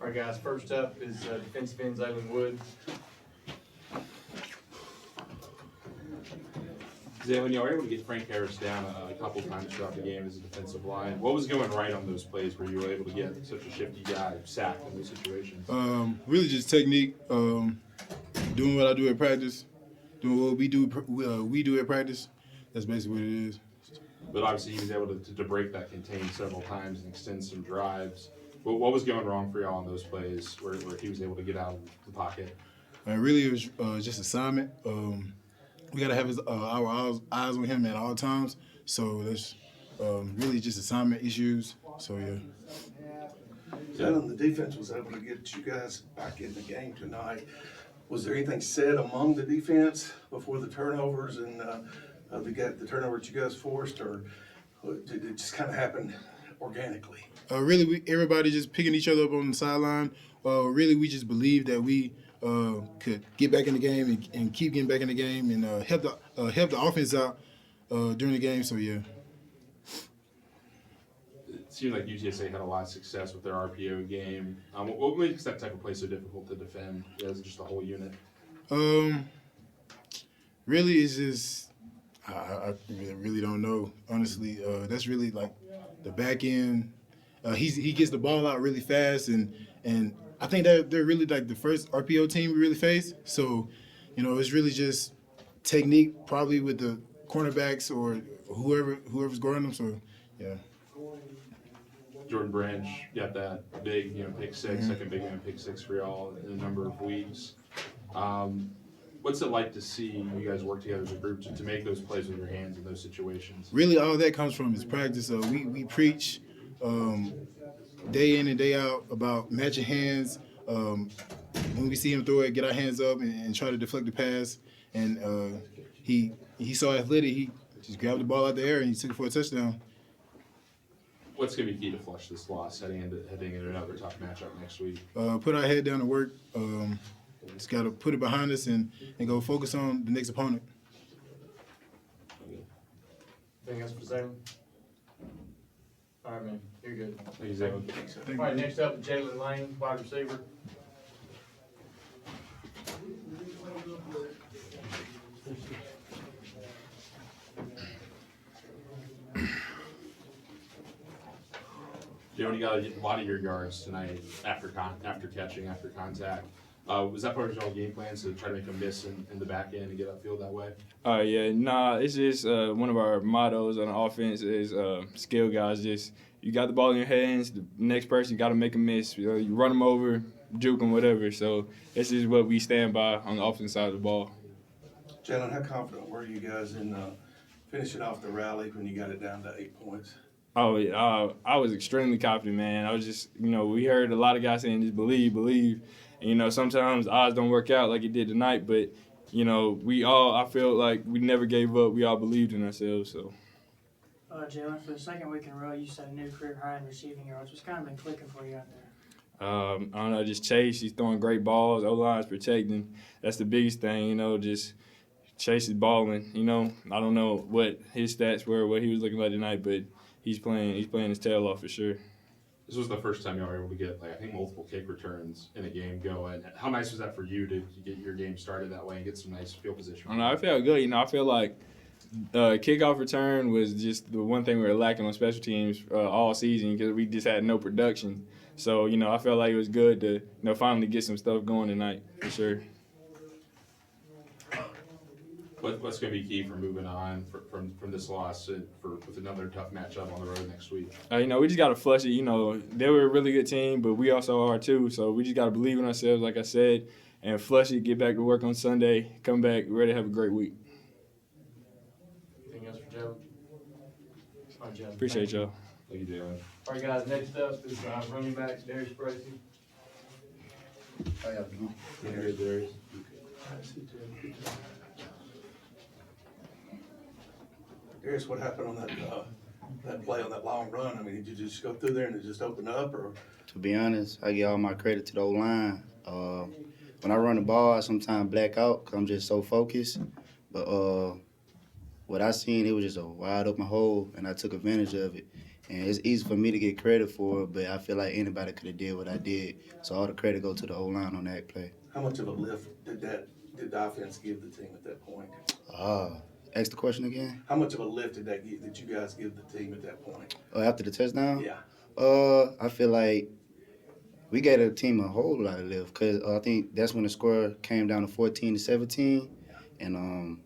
All right, guys, first up is defensive end Zaylen Wood. Zaylen, you were able to get Frank Harris down a couple times throughout the game as a defensive line. What was going right on those plays where you were able to get such a shifty guy sacked in those situations? Really just technique, doing what I do at practice, doing what we do at practice. That's basically what it is. But obviously he was able to break that contain several times and extend some drives. What was going wrong for y'all on those plays where he was able to get out of the pocket? Really, it was just assignment. We got to have our eyes on him at all times. So that's really just assignment issues. So, yeah. Jalen, the defense was able to get you guys back in the game tonight. Was there anything said among the defense before the turnovers and the turnover that you guys forced, or did it just kind of happen organically? Really, everybody just picking each other up on the sideline. Really, we just believed that we could get back in the game and keep getting back in the game and help the offense out during the game. So, yeah. It seemed like UTSA had a lot of success with their RPO game. What makes that type of play so difficult to defend as just a whole unit? Really, it's just I really don't know. Honestly, that's really like the back end. He gets the ball out really fast, and I think that they're really like the first RPO team we really faced. So, it's really just technique, probably with the cornerbacks or whoever's guarding them. So, yeah. Jordan Branch got that big, pick six, second big pick six for y'all in a number of weeks. What's it like to see you guys work together as a group to make those plays with your hands in those situations? Really, all that comes from is practice. We preach day in and day out about matching hands. When we see him throw it, get our hands up and try to deflect the pass. And he saw athletic. He just grabbed the ball out the air and he took it for a touchdown. What's going to be key to flush this loss heading into another tough matchup next week? Put our head down to work. Just got to put it behind us and go focus on the next opponent. Anything else for Zaylen? All right, man. You're good. Thank you, Zaylen. All right, next up, Jalen Lane, wide receiver. You got a lot of your yards tonight after catching, after contact. Was that part of your game plan to try to make a miss in the back end and get upfield that way? It's just one of our mottos on the offense is skill guys. Just you got the ball in your hands, the next person got to make a miss. You run them over, juke them, whatever. So this is what we stand by on the offense side of the ball. Jalen, how confident were you guys in finishing off the rally when you got it down to 8 points? I was extremely confident, man. I was just, we heard a lot of guys saying just believe. And, sometimes odds don't work out like it did tonight, but, I feel like we never gave up. We all believed in ourselves, so. Jalen, for the second week in a row, you set a new career high in receiving yards. What's kind of been clicking for you out there? I don't know, just Chase. He's throwing great balls. O-line's protecting. That's the biggest thing, just Chase is balling. I don't know what his stats were, what he was looking like tonight, but he's playing his tail off for sure. This was the first time you were able to get, I think, multiple kick returns in a game going. How nice was that for you to get your game started that way and get some nice field position? I felt good. I feel like kickoff return was just the one thing we were lacking on special teams all season because we just had no production. So, I felt like it was good to, finally get some stuff going tonight for sure. What's going to be key for moving on from this loss with another tough matchup on the road next week? We just got to flush it. They were a really good team, but we also are too. So we just got to believe in ourselves, like I said, and flush it, get back to work on Sunday, come back, ready to have a great week. Anything else for Jalen? All right, Jalen. Appreciate y'all. Thank you, Jalen. All right, guys, next up is running back Darius Bracey. Darius. Darius, what happened on that play on that long run? I mean, did you just go through there and it just opened up, or? To be honest, I give all my credit to the O-line. When I run the ball, I sometimes black out because I'm just so focused. But what I seen, it was just a wide open hole, and I took advantage of it. And it's easy for me to get credit for it, but I feel like anybody could have did what I did. So all the credit go to the O-line on that play. How much of a lift did the offense give the team at that point? Ask the question again. How much of a lift did you guys give the team at that point? After the touchdown? Yeah. I feel like we gave the team a whole lot of lift because I think that's when the score came down to 14-17, and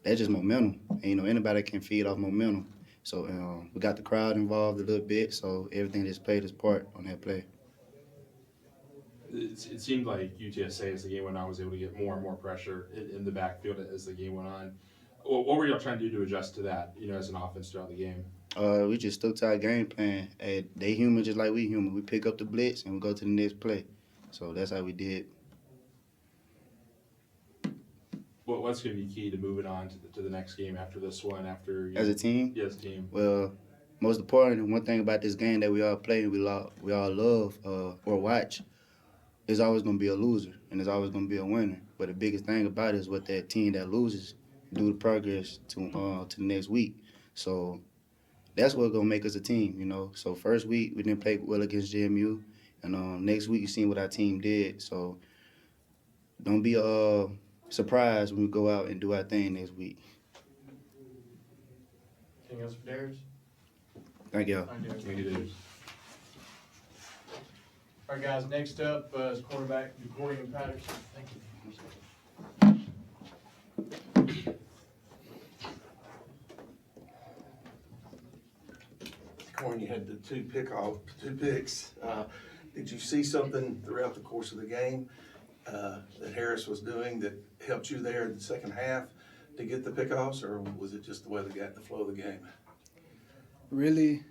that's just momentum. And, anybody can feed off momentum. So we got the crowd involved a little bit, so everything just played its part on that play. It seemed like UTSA, as the game went on, was able to get more and more pressure in the backfield as the game went on. What were y'all trying to do to adjust to that, as an offense throughout the game? We just stuck to our game plan. They human just like we human. We pick up the blitz and we go to the next play. So that's how we did. What's going to be key to moving on to the next game after this one? As a team? Yes, team. Well, most important, one thing about this game that we all play and we all love or watch, there's always going to be a loser and there's always going to be a winner. But the biggest thing about it is what that team that loses do to progress to the next week. So that's what's going to make us a team, So first week, we didn't play well against JMU. And next week, you seen what our team did. So don't be surprised when we go out and do our thing next week. Anything else for Darius? Thank y'all. Thank you, Dave. All right, guys, next up is quarterback Dugorian Patterson. Thank you. Corn, you had the two picks. Did you see something throughout the course of the game that Harris was doing that helped you there in the second half to get the pickoffs, or was it just the way the flow of the game? Really,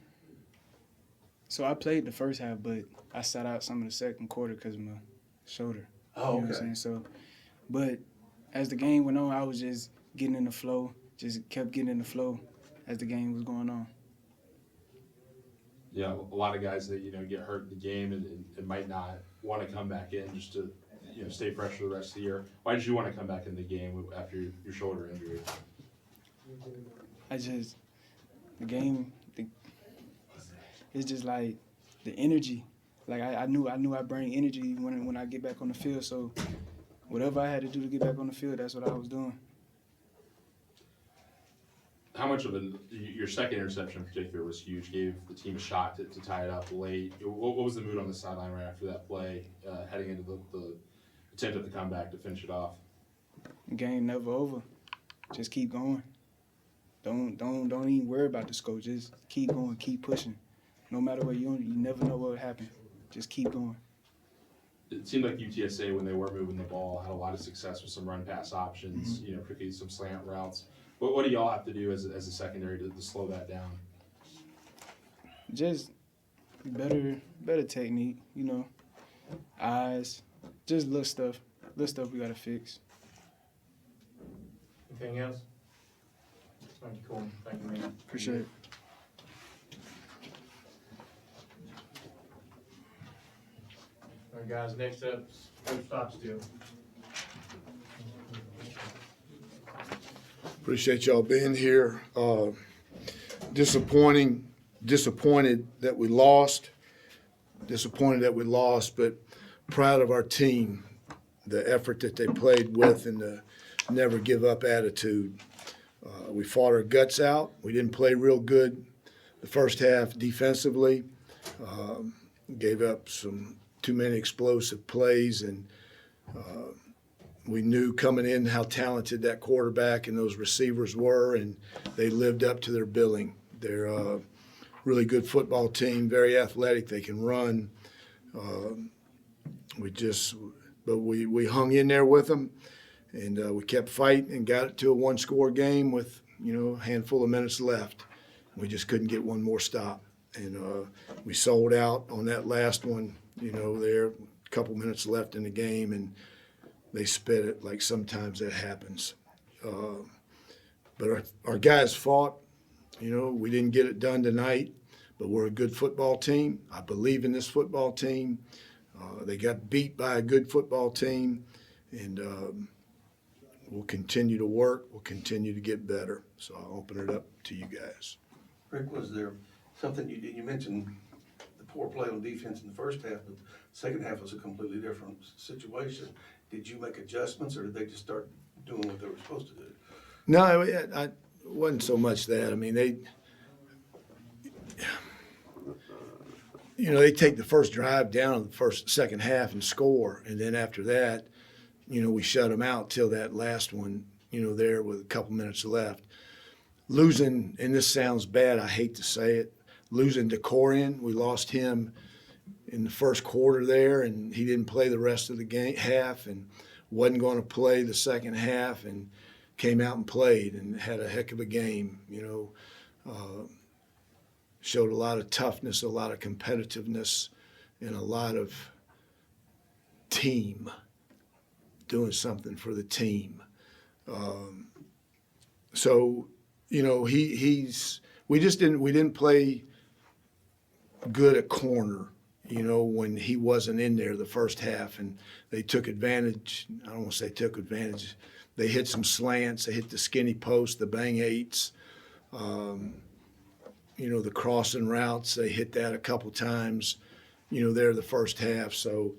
so I played the first half, but I sat out some of the second quarter because of my shoulder. Oh, You know what I'm okay. saying? So, but as the game went on, I was just getting in the flow, just kept getting in the flow as the game was going on. Yeah, a lot of guys that get hurt in the game and might not want to come back in just to stay fresh for the rest of the year. Why did you want to come back in the game after your shoulder injury? The game, it's just like the energy. Like I knew I bring energy when I get back on the field. So whatever I had to do to get back on the field, that's what I was doing. How much of your second interception in particular was huge, gave the team a shot to tie it up late. What was the mood on the sideline right after that play, heading into the attempt at the comeback to finish it off? The game never over. Just keep going. Don't even worry about the score. Just keep going, keep pushing. No matter what, you never know what will happen. Just keep going. It seemed like UTSA, when they were moving the ball, had a lot of success with some run-pass options, particularly some slant routes. What do y'all have to do as a secondary to slow that down? Just better technique, eyes, just little stuff we gotta fix. Anything else? Thank you, Corn. Thank you, man. Appreciate it. All right, guys, next up is Coach Stockstill. Appreciate y'all being here. Disappointed that we lost. But proud of our team, the effort that they played with and the never give up attitude. We fought our guts out. We didn't play real good the first half defensively. Gave up some too many explosive plays, and we knew coming in how talented that quarterback and those receivers were, and they lived up to their billing. They're a really good football team, very athletic. They can run. We hung in there with them, and we kept fighting and got it to a one-score game with a handful of minutes left. We just couldn't get one more stop, and we sold out on that last one. There a couple minutes left in the game, and they spit it like sometimes that happens. But our guys fought. We didn't get it done tonight, but we're a good football team. I believe in this football team. They got beat by a good football team, and we'll continue to work. We'll continue to get better. So I'll open it up to you guys. Rick, was there something you mentioned the poor play on defense in the first half, but the second half was a completely different situation. Did you make adjustments, or did they just start doing what they were supposed to do? No, I wasn't so much that. I mean, they take the first drive down in the second half and score, and then after that, we shut them out till that last one, there with a couple minutes left. Losing, and this sounds bad, I hate to say it, losing to Corian, we lost him in the first quarter there, and he didn't play the rest of the half, and wasn't going to play the second half, and came out and played and had a heck of a game. Showed a lot of toughness, a lot of competitiveness, and a lot of team, doing something for the team. We didn't play good at corner, when he wasn't in there the first half, and they took advantage. I don't want to say took advantage. They hit some slants, they hit the skinny post, the bang eights, the crossing routes, they hit that a couple times, there the first half. So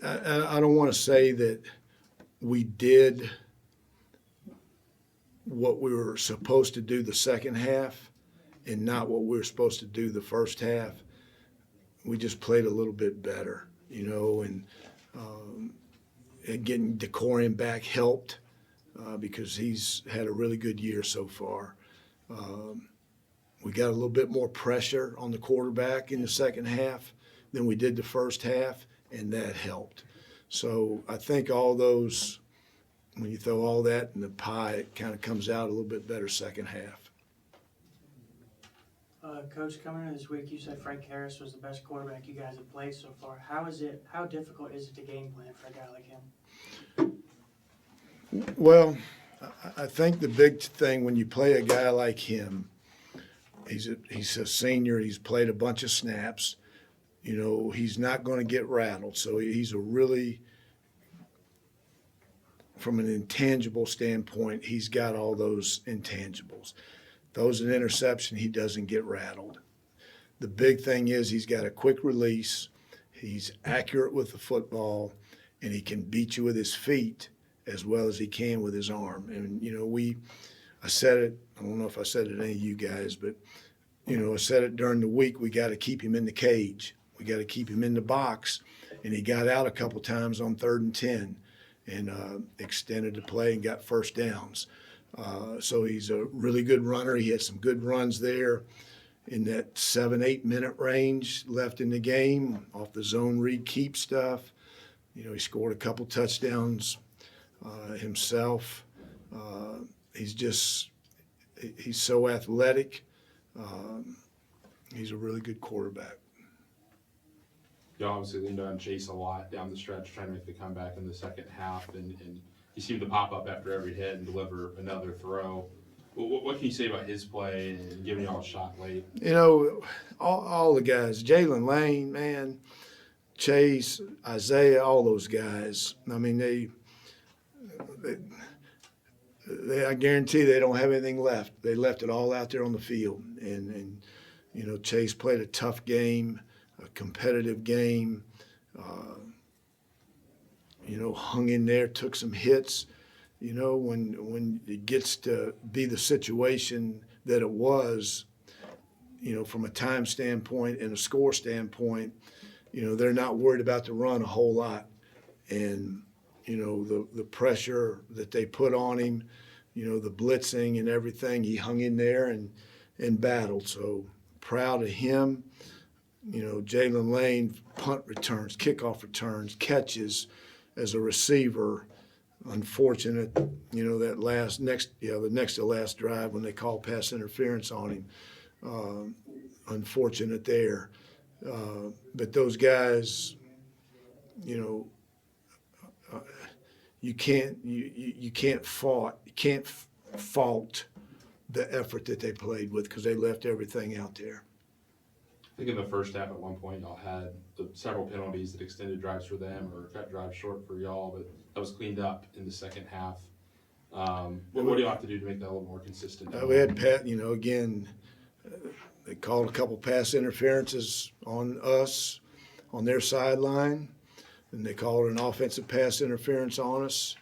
I don't want to say that we did what we were supposed to do the second half and not what we were supposed to do the first half. We just played a little bit better, and getting DeCorian back helped because he's had a really good year so far. We got a little bit more pressure on the quarterback in the second half than we did the first half, and that helped. So I think all those, when you throw all that in the pie, it kind of comes out a little bit better second half. Coach, coming into this week, you said Frank Harris was the best quarterback you guys have played so far. How difficult is it to game plan for a guy like him? Well, I think the big thing when you play a guy like him, he's a senior. He's played a bunch of snaps. He's not going to get rattled. So he's a really, from an intangible standpoint, he's got all those intangibles. Throws an interception, he doesn't get rattled. The big thing is he's got a quick release. He's accurate with the football, and he can beat you with his feet as well as he can with his arm. And, I said it, I don't know if I said it to any of you guys, but, I said it during the week, we got to keep him in the cage. We got to keep him in the box. And he got out a couple times on 3rd and 10 and extended the play and got first downs. So he's a really good runner. He had some good runs there in that 7-8 minute range left in the game off the zone read keep stuff. He scored a couple touchdowns himself. He's so athletic. He's a really good quarterback. You obviously leaned on Chase a lot down the stretch, trying to make the comeback in the second half, and he seemed to pop up after every hit and deliver another throw. What can you say about his play and giving y'all a shot late? All the guys, Jalen Lane, man, Chase, Isaiah, all those guys. I mean, they I guarantee they don't have anything left. They left it all out there on the field. And Chase played a tough game, a competitive game. Hung in there, took some hits. When it gets to be the situation that it was, from a time standpoint and a score standpoint, they're not worried about the run a whole lot. And, the pressure that they put on him, the blitzing and everything, he hung in there and battled. So proud of him. Jalen Lane, punt returns, kickoff returns, catches as a receiver. Unfortunate, the next to last drive when they called pass interference on him. Unfortunate there. But those guys, you can't fault the effort that they played with because they left everything out there. I think in the first half at one point y'all had several penalties that extended drives for them or cut drives short for y'all, but that was cleaned up in the second half. What do you have to do to make that a little more consistent? We had Pat, again, They called a couple pass interferences on us on their sideline, and they called an offensive pass interference on us.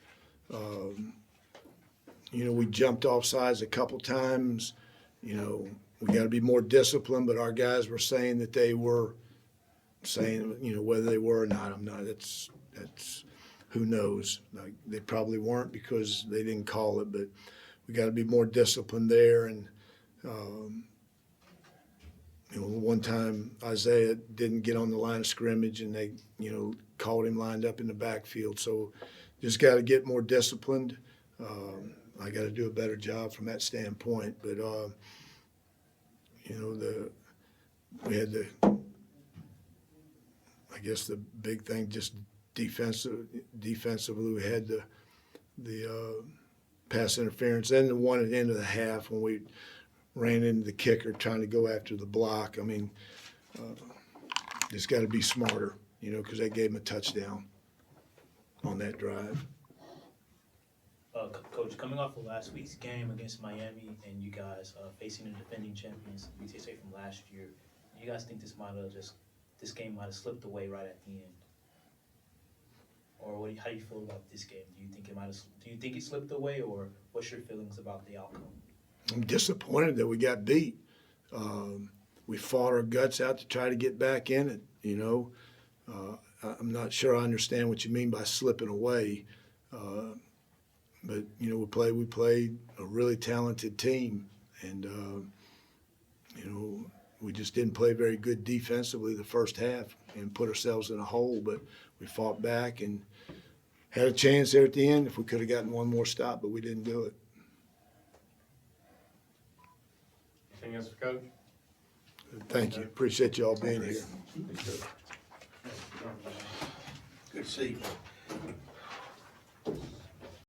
We jumped off sides a couple times. We got to be more disciplined, but our guys were saying that they were saying, whether they were or not, I'm not, that's who knows. Like, they probably weren't because they didn't call it, but we got to be more disciplined there. And, one time Isaiah didn't get on the line of scrimmage and they, called him lined up in the backfield. So just got to get more disciplined. I got to do a better job from that standpoint. But, we had I guess the big thing, just defensively, we had the pass interference and the one at the end of the half when we ran into the kicker trying to go after the block. I mean, just got to be smarter, because they gave him a touchdown on that drive. Coach, coming off of last week's game against Miami and you guys facing the defending champions, UTSA from last year, do you guys think this game might have slipped away right at the end? Or how do you feel about this game? Do you think it slipped away, or what's your feelings about the outcome? I'm disappointed that we got beat. We fought our guts out to try to get back in it, I'm not sure I understand what you mean by slipping away. But, we played a really talented team, and, we just didn't play very good defensively the first half and put ourselves in a hole, but we fought back and had a chance there at the end if we could have gotten one more stop, but we didn't do it. Anything else for Coach? Thank you. Appreciate you all being here. Good to see you.